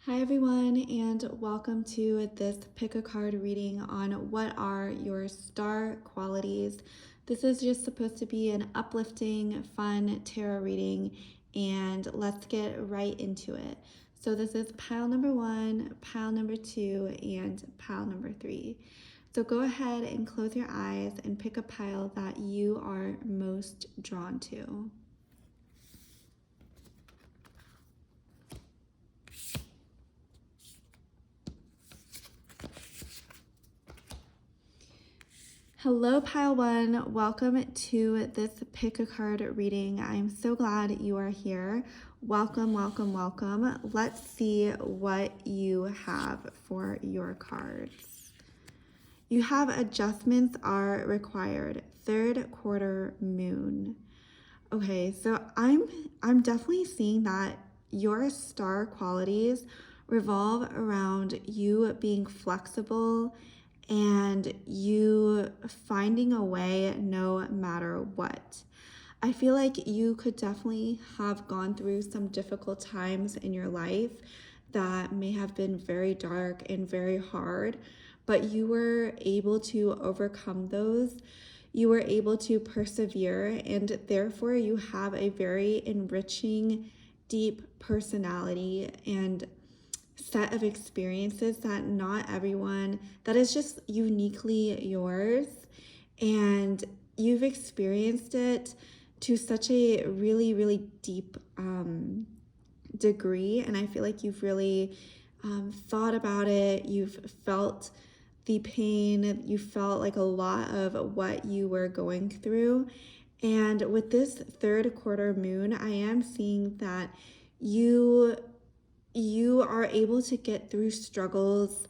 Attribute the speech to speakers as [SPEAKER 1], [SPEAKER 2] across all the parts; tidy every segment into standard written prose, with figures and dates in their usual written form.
[SPEAKER 1] Hi everyone, and welcome to this pick a card reading on what are your star qualities. This is just supposed to be an uplifting, fun tarot reading, and let's get right into it. So this is pile number 1, pile number 2, and pile number 3. So go ahead and close your eyes and pick a pile that you are most drawn to. Hello, Pile One. Welcome to this pick a card reading. I'm so glad you are here. Welcome, welcome, welcome. Let's see what you have for your cards. You have adjustments are required. Third quarter moon. Okay, so I'm definitely seeing that your star qualities revolve around you being flexible and you finding a way no matter what. I feel like you could definitely have gone through some difficult times in your life that may have been very dark and very hard, but you were able to overcome those. You were able to persevere, and therefore you have a very enriching, deep personality and set of experiences that not everyone, that is just uniquely yours, and you've experienced it to such a really, really deep degree. And I feel like you've really thought about it. You've felt the pain. You felt like a lot of what you were going through. And with this third quarter moon, I am seeing that you are able to get through struggles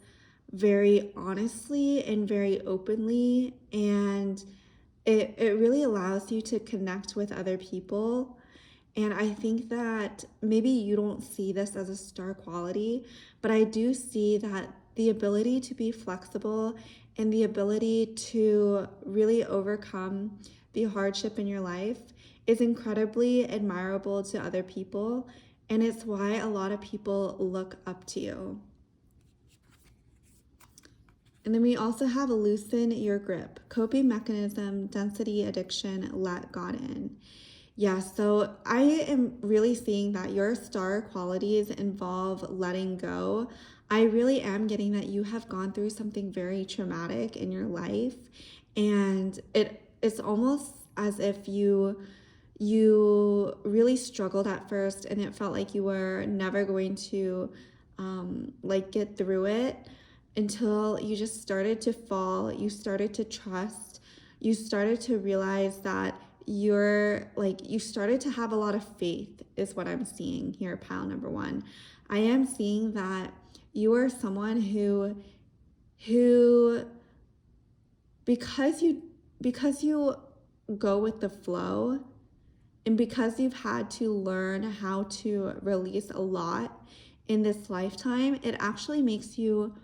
[SPEAKER 1] very honestly and very openly, and it really allows you to connect with other people. And I think that maybe you don't see this as a star quality, but I do see that the ability to be flexible and the ability to really overcome the hardship in your life is incredibly admirable to other people. And it's why a lot of people look up to you. And then we also have loosen your grip, coping mechanism, density, addiction, let God in. Yeah, so I am really seeing that your star qualities involve letting go. I really am getting that you have gone through something very traumatic in your life, and it's almost as if you really struggled at first and it felt like you were never going to get through it until you just started to fall, you started to trust, you started to realize that you started to have a lot of faith is what I'm seeing here, pile number 1. I am seeing that you are someone who because you go with the flow, and because you've had to learn how to release a lot in this lifetime, it actually makes you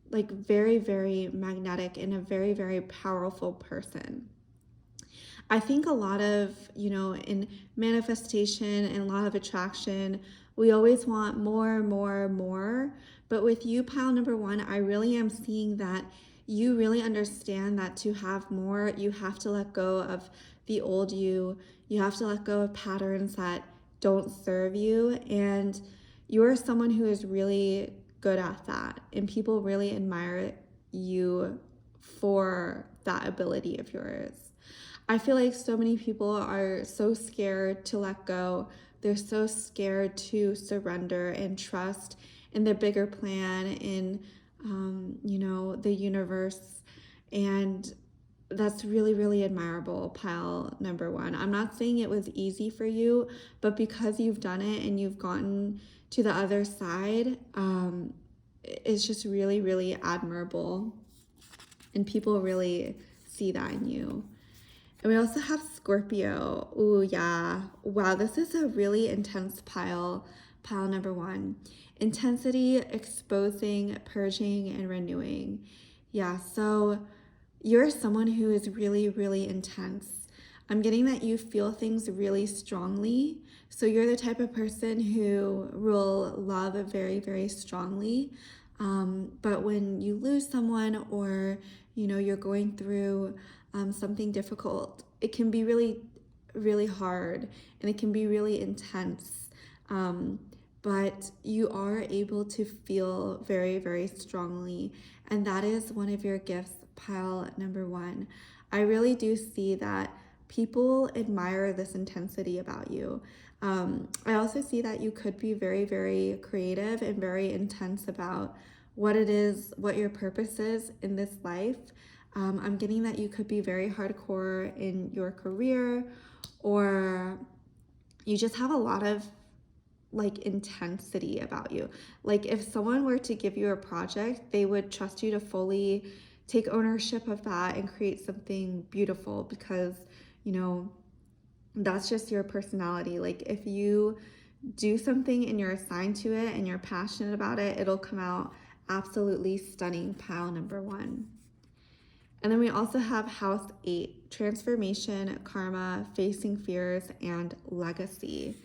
[SPEAKER 1] like very, very magnetic and a very, very powerful person. I think a lot of, in manifestation and law of attraction, we always want more, more, more. But with you, pile number 1, I really am seeing that you really understand that to have more, you have to let go of the old you. You have to let go of patterns that don't serve you. And you're someone who is really good at that. And people really admire you for that ability of yours. I feel like so many people are so scared to let go. They're so scared to surrender and trust in the bigger plan, in, the universe. And that's really, really admirable, pile number 1. I'm not saying it was easy for you, but because you've done it and you've gotten to the other side, it's just really, really admirable. And people really see that in you. And we also have Scorpio. Ooh, yeah. Wow, this is a really intense pile number 1. Intensity, exposing, purging, and renewing. Yeah, so you're someone who is really, really intense. I'm getting that you feel things really strongly. So you're the type of person who will love very, very strongly. But when you lose someone, or you're going through something difficult, it can be really, really hard, and it can be really intense. Um, but you are able to feel very, very strongly. And that is one of your gifts, pile number one. I really do see that people admire this intensity about you. I also see that you could be very, very creative and very intense about what it is, what your purpose is in this life. I'm getting that you could be very hardcore in your career, or you just have a lot of like intensity about you. Like if someone were to give you a project, they would trust you to fully take ownership of that and create something beautiful, because you know that's just your personality. Like if you do something and you're assigned to it and you're passionate about it, it'll come out absolutely stunning, pile number one. And then we also have house 8, transformation, karma, facing fears, and legacy.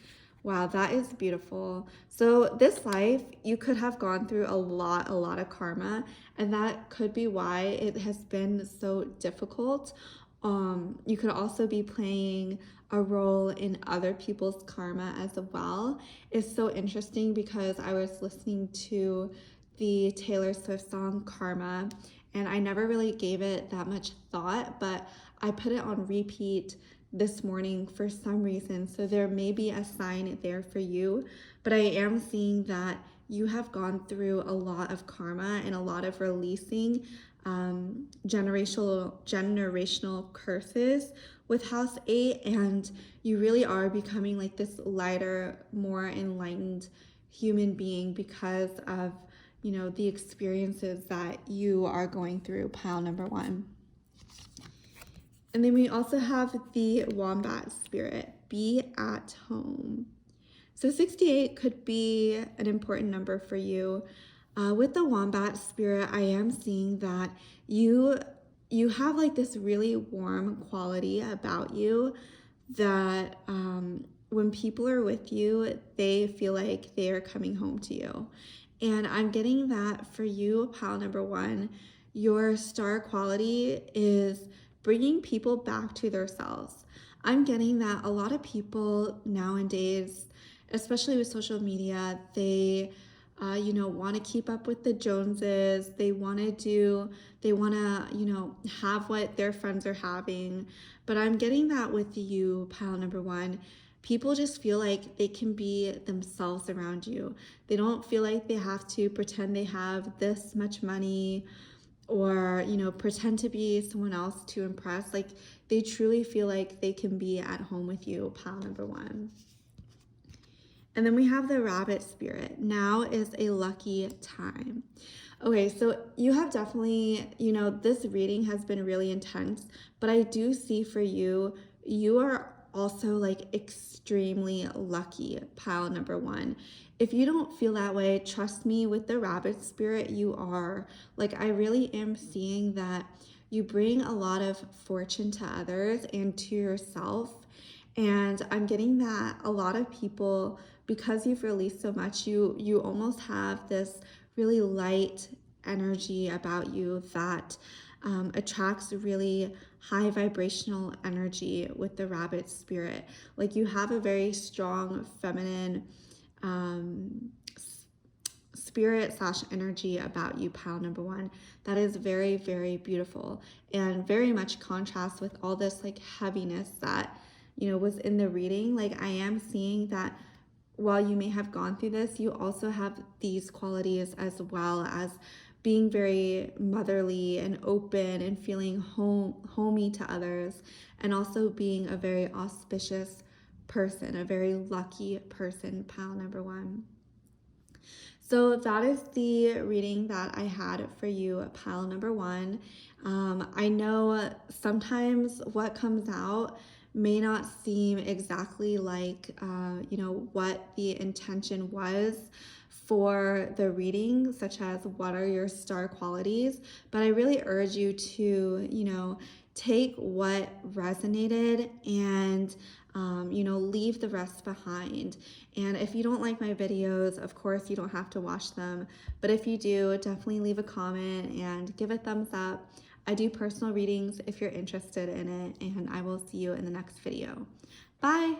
[SPEAKER 1] Wow, that is beautiful. So this life, you could have gone through a lot of karma, and that could be why it has been so difficult. You could also be playing a role in other people's karma as well. It's so interesting because I was listening to the Taylor Swift song Karma, and I never really gave it that much thought, but I put it on repeat this morning for some reason. So there may be a sign there for you, but I am seeing that you have gone through a lot of karma and a lot of releasing generational curses with house 8, and you really are becoming like this lighter, more enlightened human being because of the experiences that you are going through, pile number one. And then we also have the wombat spirit, be at home. So 68 could be an important number for you. With the wombat spirit, I am seeing that you have like this really warm quality about you that when people are with you, they feel like they are coming home to you. And I'm getting that for you, pile number one, your star quality is bringing people back to themselves. I'm getting that a lot of people nowadays, especially with social media, they want to keep up with the Joneses. They want to have what their friends are having. But I'm getting that with you, pile number one. People just feel like they can be themselves around you. They don't feel like they have to pretend they have this much money, or pretend to be someone else to impress. Like they truly feel like they can be at home with you, pile number one. And then we have the rabbit spirit. Now is a lucky time. Okay, so you have definitely, this reading has been really intense, but I do see for you, you are also like extremely lucky, pile number one. If you don't feel that way, trust me, with the rabbit spirit, you are. Like, I really am seeing that you bring a lot of fortune to others and to yourself. And I'm getting that a lot of people, because you've released so much, you almost have this really light energy about you that attracts really high vibrational energy with the rabbit spirit. Like you have a very strong feminine spirit / energy about you, pile number one, that is very, very beautiful, and very much contrasts with all this like heaviness that was in the reading. Like I am seeing that while you may have gone through this, you also have these qualities, as well as being very motherly and open and feeling homey to others, and also being a very auspicious person, a very lucky person, pile number one. So that is the reading that I had for you, pile number one. I know sometimes what comes out may not seem exactly like, what the intention was for the reading, such as what are your star qualities. But I really urge you to, take what resonated and leave the rest behind. And if you don't like my videos, of course you don't have to watch them, but if you do, definitely leave a comment and give a thumbs up. I do personal readings if you're interested in it, and I will see you in the next video. Bye.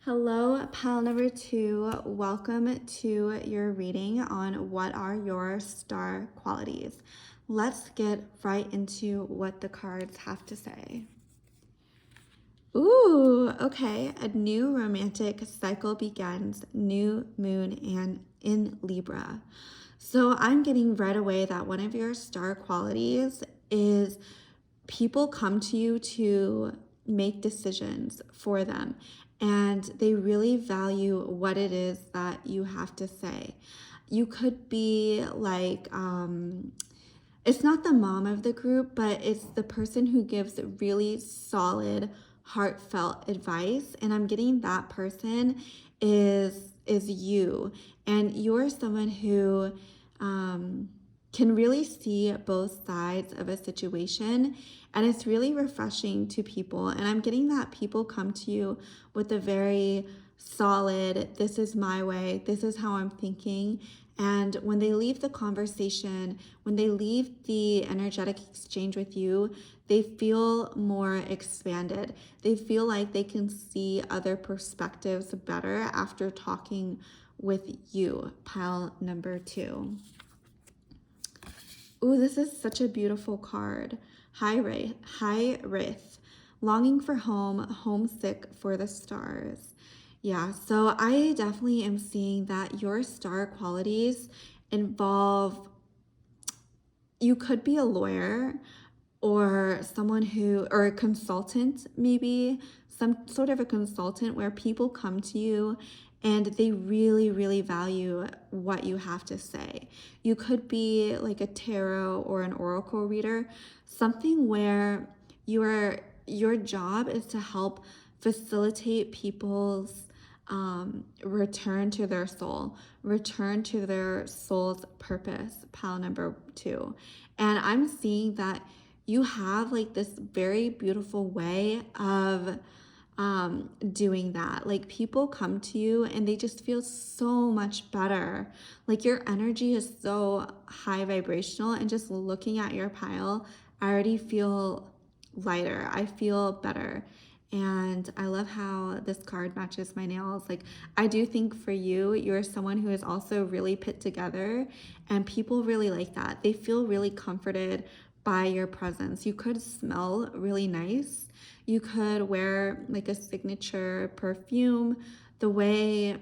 [SPEAKER 1] Hello, pile number 2. Welcome to your reading on what are your star qualities. Let's get right into what the cards have to say. Ooh, okay. A new romantic cycle begins, new moon and in Libra. So I'm getting right away that one of your star qualities is people come to you to make decisions for them, and they really value what it is that you have to say. You could be like, it's not the mom of the group, but it's the person who gives really solid, heartfelt advice. And I'm getting that person is you. And you're someone who can really see both sides of a situation. And it's really refreshing to people. And I'm getting that people come to you with a very solid, this is my way, this is how I'm thinking. And when they leave the conversation, when they leave the energetic exchange with you, they feel more expanded. They feel like they can see other perspectives better after talking with you, pile number 2. Ooh, this is such a beautiful card. High Wraith, longing for home, homesick for the stars. Yeah, so I definitely am seeing that your star qualities involve, you could be a lawyer or someone who, or a consultant, maybe some sort of a consultant where people come to you and they really, really value what you have to say. You could be like a tarot or an oracle reader, something where your job is to help facilitate people's return to their soul, return to their soul's purpose, pile number 2. And I'm seeing that you have like this very beautiful way of doing that. Like people come to you and they just feel so much better. Like your energy is so high vibrational, and just looking at your pile, I already feel lighter. I feel better. And I love how this card matches my nails. Like I do think for you, you're someone who is also really put together, and people really like that. They feel really comforted by your presence. You could smell really nice. You could wear like a signature perfume. The way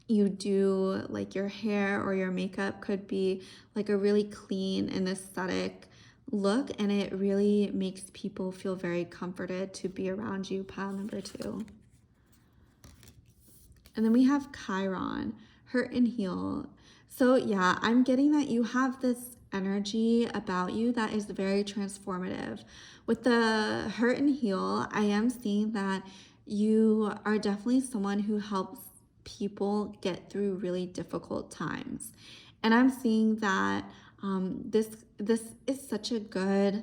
[SPEAKER 1] you do like your hair or your makeup could be like a really clean and aesthetic look, and it really makes people feel very comforted to be around you, pile number 2. And then we have Chiron, hurt and heal. So yeah, I'm getting that you have this energy about you that is very transformative. With the hurt and heal, I am seeing that you are definitely someone who helps people get through really difficult times. And I'm seeing that this is such a good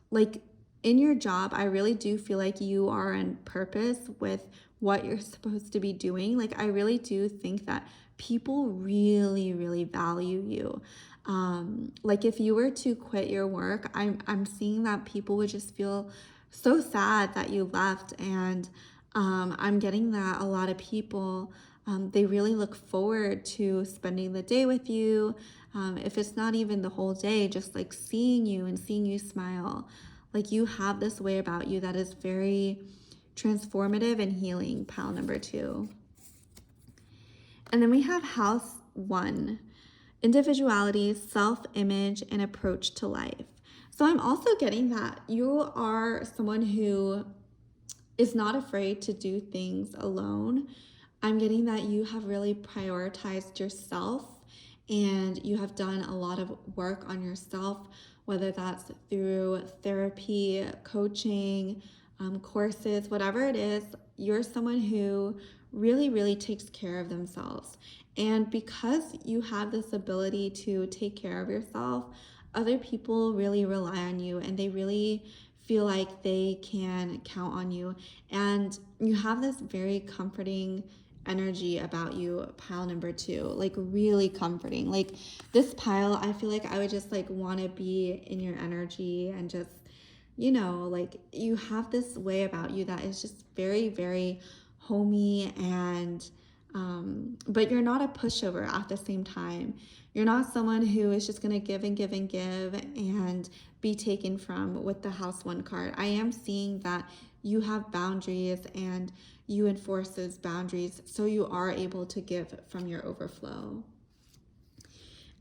[SPEAKER 1] like in your job. I really do feel like you are on purpose with what you're supposed to be doing. Like I really do think that people really, really value you. Like if you were to quit your work, I'm seeing that people would just feel so sad that you left. And I'm getting that a lot of people, they really look forward to spending the day with you. If it's not even the whole day, just like seeing you and seeing you smile. Like you have this way about you that is very transformative and healing, pile number 2. And then we have house 1, individuality, self-image, and approach to life. So I'm also getting that you are someone who is not afraid to do things alone. I'm getting that you have really prioritized yourself, and you have done a lot of work on yourself, whether that's through therapy, coaching, courses, whatever it is, you're someone who really, really takes care of themselves. And because you have this ability to take care of yourself, other people really rely on you and they really feel like they can count on you. And you have this very comforting energy about you, pile number 2, like really comforting. Like this pile, I feel like I would just like want to be in your energy and just, like you have this way about you that is just very, very homey and but you're not a pushover at the same time. You're not someone who is just going to give and give and give and be taken from with the house 1 card. I am seeing that you have boundaries and you enforce those boundaries so you are able to give from your overflow.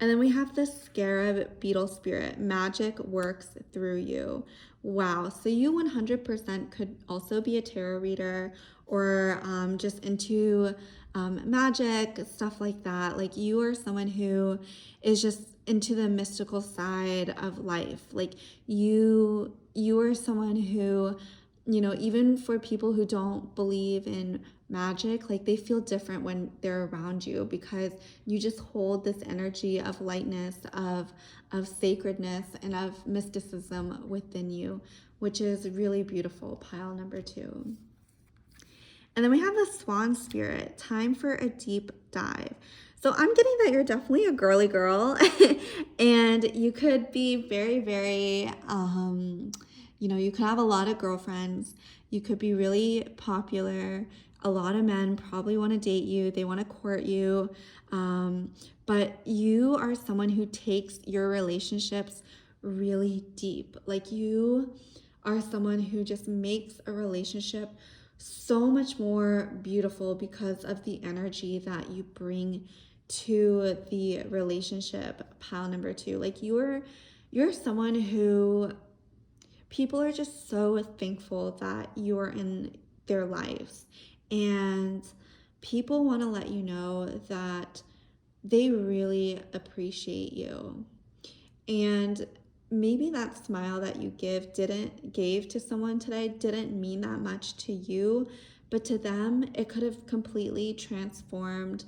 [SPEAKER 1] And then we have the Scarab Beetle Spirit. Magic works through you. Wow. So you 100% could also be a tarot reader or just into magic, stuff like that. Like you are someone who is just into the mystical side of life. Like you are someone who, even for people who don't believe in magic, like they feel different when they're around you because you just hold this energy of lightness, of sacredness, and of mysticism within you, which is really beautiful, pile number 2. And then we have the Swan Spirit, time for a deep dive. So I'm getting that you're definitely a girly girl and you could be very, very, you could have a lot of girlfriends. You could be really popular. A lot of men probably want to date you. They want to court you. But you are someone who takes your relationships really deep. Like you are someone who just makes a relationship so much more beautiful because of the energy that you bring to the relationship, pile number 2. Like you're someone who people are just so thankful that you're in their lives, and people want to let you know that they really appreciate you. And maybe that smile that you gave to someone today didn't mean that much to you, but to them it could have completely transformed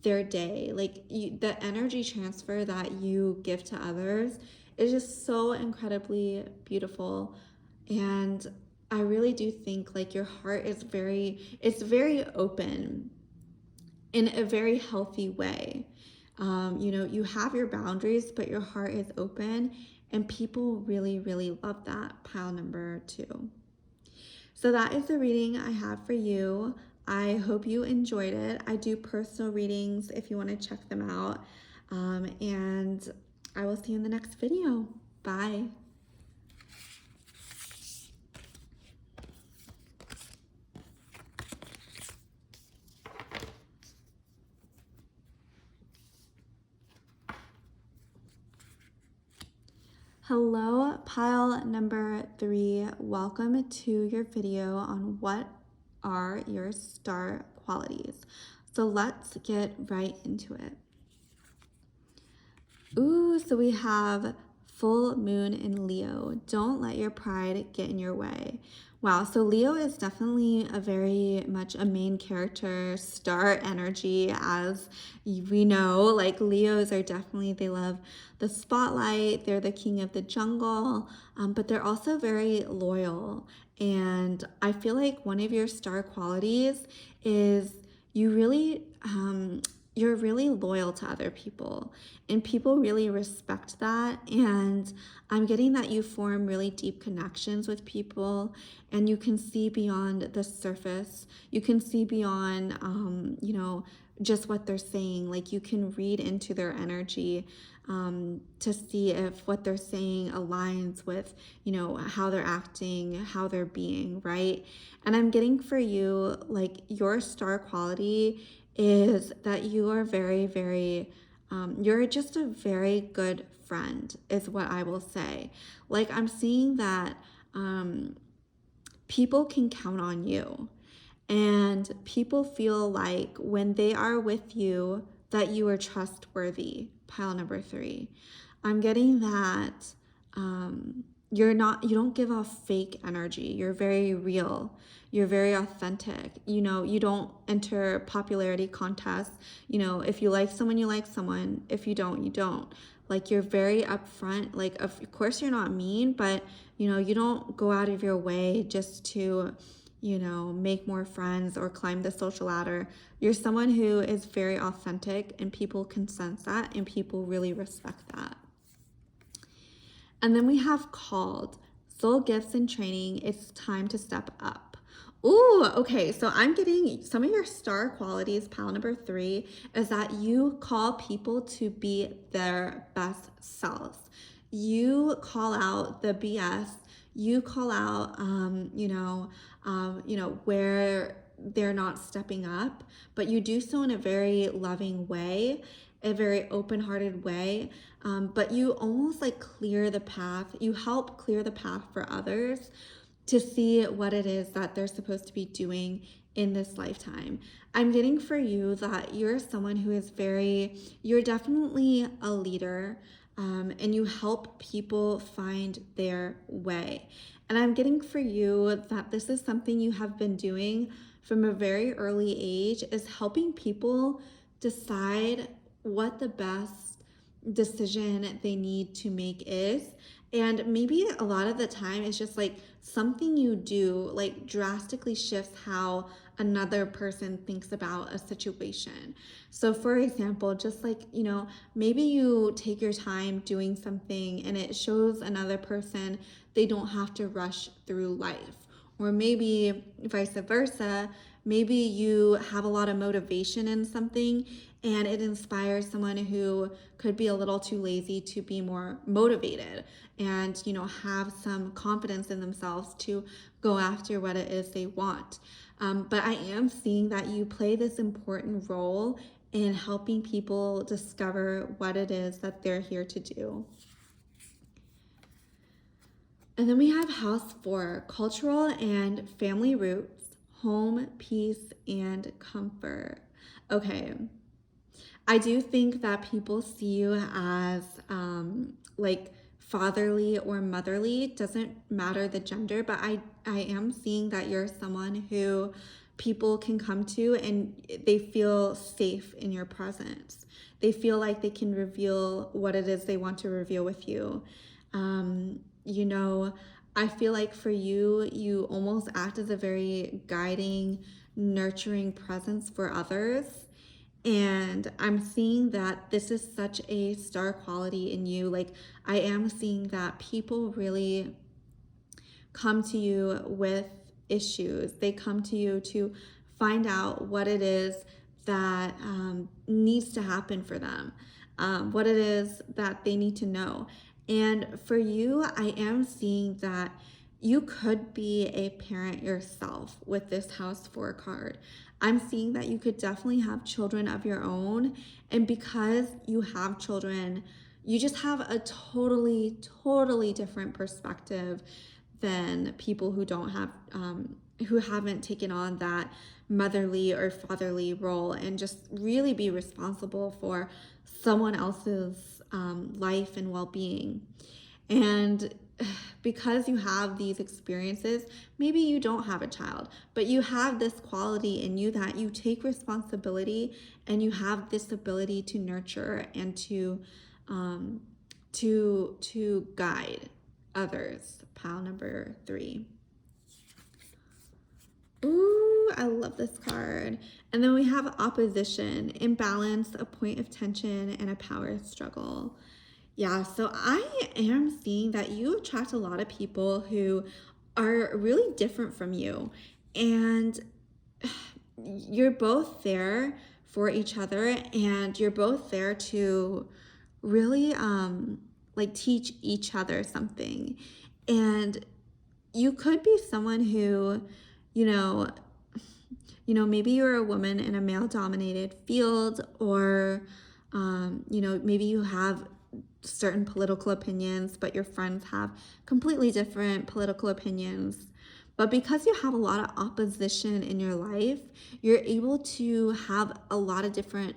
[SPEAKER 1] their day. Like the energy transfer that you give to others is just so incredibly beautiful. And I really do think like your heart is it's very open in a very healthy way. You have your boundaries, but your heart is open, and people really, really love that, pile number 2. So that is the reading I have for you. I hope you enjoyed it. I do personal readings if you want to check them out. And I will see you in the next video. Bye. Hello, pile number 3. Welcome to your video on what are your star qualities. So let's get right into it. Ooh, so we have full moon in Leo. Don't let your pride get in your way. Wow, so Leo is definitely a very much a main character, star energy, as we know. Like Leos are definitely, they love the spotlight. They're the king of the jungle, but they're also very loyal. And I feel like one of your star qualities is you really, you're really loyal to other people, and people really respect that. And I'm getting that you form really deep connections with people, and you can see beyond the surface. You can see beyond, just what they're saying. Like you can read into their energy to see if what they're saying aligns with, how they're acting, how they're being, right? And I'm getting for you, like your star quality is that you are very, very, you're just a very good friend, is what I will say. Like I'm seeing that people can count on you, and people feel like when they are with you that you are trustworthy, pile number 3. I'm getting that you don't give off fake energy. You're very real. You're very authentic. You don't enter popularity contests. If you like someone, you like someone. If you don't, you don't. Like, you're very upfront. Like, of course you're not mean, but you don't go out of your way just to make more friends or climb the social ladder. You're someone who is very authentic, and people can sense that, and people really respect that. And then we have called soul gifts and training. It's time to step up. Ooh, okay. So I'm getting some of your star qualities. Pile number 3 is that you call people to be their best selves. You call out the BS. You call out, where they're not stepping up, but you do so in a very loving way, a very open-hearted way. But you almost like clear the path. You help clear the path for others to see what it is that they're supposed to be doing in this lifetime. I'm getting for you that you're someone who is you're definitely a leader, and you help people find their way. And I'm getting for you that this is something you have been doing from a very early age, is helping people decide what the best decision they need to make is. And maybe a lot of the time it's just like something you do like drastically shifts how another person thinks about a situation. So for example, just like, maybe you take your time doing something and it shows another person they don't have to rush through life. Or maybe vice versa, maybe you have a lot of motivation in something and it inspires someone who could be a little too lazy to be more motivated and, have some confidence in themselves to go after what it is they want. But I am seeing that you play this important role in helping people discover what it is that they're here to do. And then we have house 4, cultural and family roots, home, peace, and comfort. Okay. I do think that people see you as like fatherly or motherly. Doesn't matter the gender, but I am seeing that you're someone who people can come to and they feel safe in your presence. They feel like they can reveal what it is they want to reveal with you. I feel like for you, you almost act as a very guiding, nurturing presence for others. And I'm seeing that this is such a star quality in you. Like, I am seeing that people really come to you with issues. They come to you to find out what it is that needs to happen for them, what it is that they need to know. And for you, I am seeing that you could be a parent yourself with this house 4 card. I'm seeing that you could definitely have children of your own. And because you have children, you just have a totally, totally different perspective than people who don't have, who haven't taken on that motherly or fatherly role and just really be responsible for someone else's life and well-being. And because you have these experiences, maybe you don't have a child, but you have this quality in you that you take responsibility and you have this ability to nurture and to guide others. Pile number 3. Ooh, I love this card. And then we have opposition, imbalance, a point of tension, and a power struggle. Yeah, so I am seeing that you attract a lot of people who are really different from you. And you're both there for each other, and you're both there to really like teach each other something. And you could be someone who, you know, maybe you're a woman in a male dominated field, or maybe you have certain political opinions, but your friends have completely different political opinions. But because you have a lot of opposition in your life, you're able to have a lot of different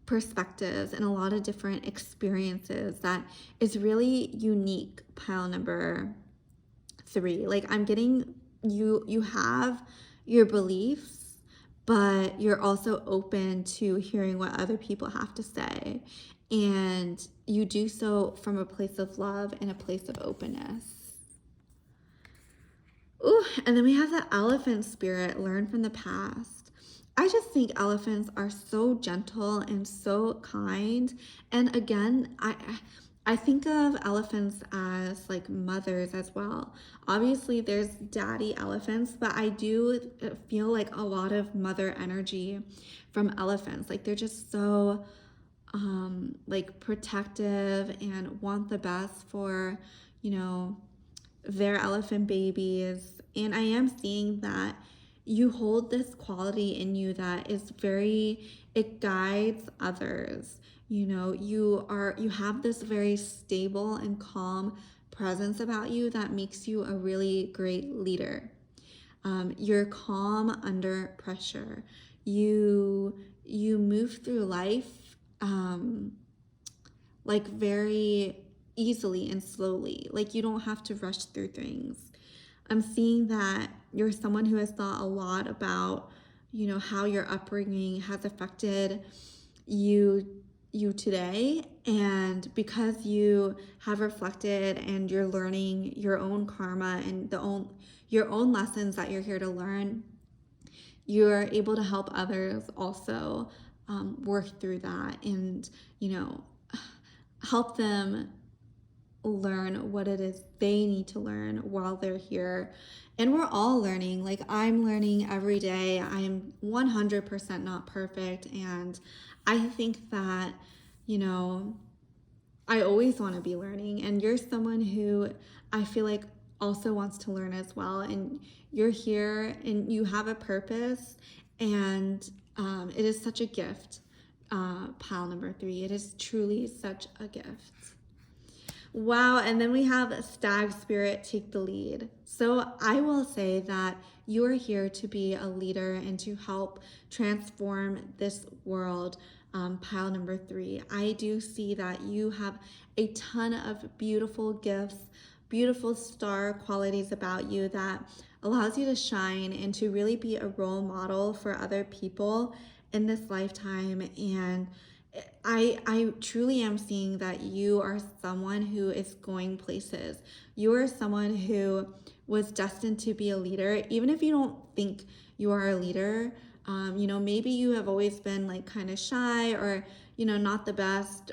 [SPEAKER 1] perspectives and a lot of different experiences that is really unique. Pile number 3. Like I'm getting you have your beliefs, but you're also open to hearing what other people have to say. And you do so from a place of love and a place of openness. Ooh, and then we have the elephant spirit, learn from the past. I just think elephants are so gentle and so kind. And again, I think of elephants as like mothers as well. Obviously, there's daddy elephants, but I do feel like a lot of mother energy from elephants. Like they're just so like protective and want the best for, you know, their elephant babies. And I am seeing that you hold this quality in you that is very, it guides others. You know, you have this very stable and calm presence about you that makes you a really great leader. You're calm under pressure. You move through life like very easily and slowly. Like you don't have to rush through things. I'm seeing that you're someone who has thought a lot about, you know, how your upbringing has affected you today, and because you have reflected and you're learning your own karma and your own lessons that you're here to learn, you're able to help others also work through that and, you know, help them learn what it is they need to learn while they're here. And we're all learning. Like I'm learning every day. I'm 100% not perfect. And I think that, you know, I always want to be learning. And you're someone who I feel like also wants to learn as well. And you're here and you have a purpose. And it is such a gift. Pile number 3. It is truly such a gift. Wow, and then we have stag spirit, take the lead. So I will say that you are here to be a leader and to help transform this world. Pile number 3. I do see that you have a ton of beautiful gifts, beautiful star qualities about you that allows you to shine and to really be a role model for other people in this lifetime. And I truly am seeing that you are someone who is going places. You are someone who was destined to be a leader, even if you don't think you are a leader. You know, maybe you have always been like kind of shy or, you know, not the best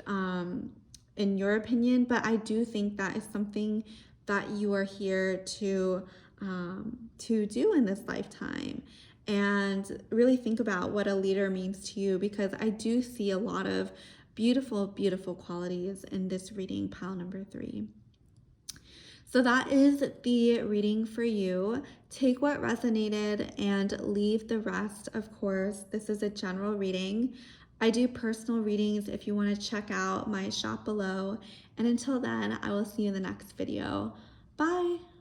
[SPEAKER 1] in your opinion, but I do think that is something that you are here to do in this lifetime. And really think about what a leader means to you, because I do see a lot of beautiful, beautiful qualities in this reading, pile number 3. So that is the reading for you. Take what resonated and leave the rest, of course. This is a general reading. I do personal readings if you want to check out my shop below. And until then, I will see you in the next video. Bye.